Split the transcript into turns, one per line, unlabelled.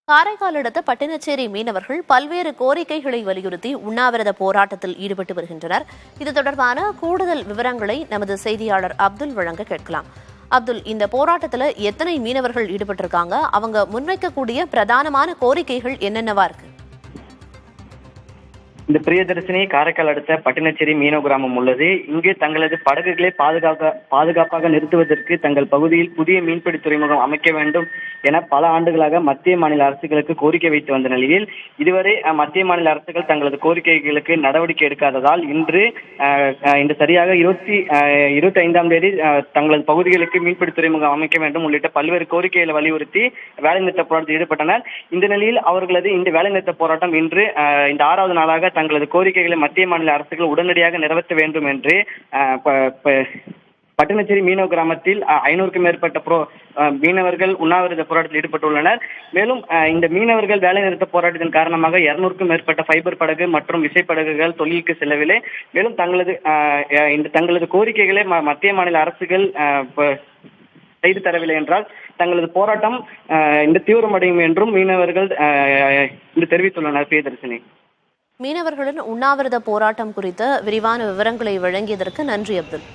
காரைக்கால் அடுத்த பட்டினச்சேரி மீனவர்கள் பல்வேறு கோரிக்கைகளை வலியுறுத்தி உண்ணாவிரத போராட்டத்தில் ஈடுபட்டு வருகின்றனர். இது தொடர்பான கூடுதல் விவரங்களை நமது செய்தியாளர் அப்துல் வழங்க கேட்கலாம். அப்துல், இந்த போராட்டத்தில் எத்தனை மீனவர்கள் ஈடுபட்டிருக்காங்க? அவங்க முன்வைக்கக்கூடிய பிரதானமான கோரிக்கைகள் என்னென்னவா இருக்கு?
இந்த பிரியதர்சினி காரைக்கால் அடுத்த பட்டினச்சேரி மீனவ கிராமம் உள்ளது. இங்கு தங்களது படகுகளை பாதுகாப்பாக நிறுத்துவதற்கு தங்கள் பகுதியில் புதிய மீன்பிடி துறைமுகம் அமைக்க வேண்டும் என பல ஆண்டுகளாக மத்திய மாநில அரசுகளுக்கு கோரிக்கை வைத்து வந்த நிலையில் இதுவரை மத்திய மாநில அரசுகள் தங்களது கோரிக்கைகளுக்கு நடவடிக்கை எடுக்காததால் இன்று சரியாக 25ஆம் தேதி தங்களது பகுதிகளுக்கு மீன்பிடி துறைமுகம் அமைக்க வேண்டும் உள்ளிட்ட பல்வேறு கோரிக்கைகளை வலியுறுத்தி வேலைநிறுத்த போராட்டத்தில் ஈடுபட்டனர். இந்த நிலையில் அவர்களது இந்த வேலைநிறுத்த போராட்டம் இன்று இந்த 6வது நாளாக தங்களது கோரிக்கைகளை மத்திய மாநில அரசுகள் உடனடியாக நிறைவேற்ற வேண்டும் என்று பட்டினச்சேரி மீனவ கிராமத்தில் 500க்கும் மேற்பட்ட மீனவர்கள் உண்ணாவிரத போராட்டத்தில் ஈடுபட்டுள்ளனர். மேலும் இந்த மீனவர்கள் வேலைநிறுத்த போராட்டத்தின் காரணமாக 200க்கும் மேற்பட்ட ஃபைபர் படகு மற்றும் விசைப்படகுகள் தொழிலுக்கு செல்லவில்லை. மேலும் தங்களது கோரிக்கைகளை மத்திய மாநில அரசுகள் செய்து தரவில்லை என்றால் தங்களது போராட்டம் இந்த தீவிரமடையும் என்றும் மீனவர்கள் இன்று தெரிவித்துள்ளனர். பிரியதர்சினி,
மீனவர்களின் உண்ணாவிரத போராட்டம் குறித்த விரிவான விவரங்களை வழங்கியதற்கு நன்றி அப்துல்.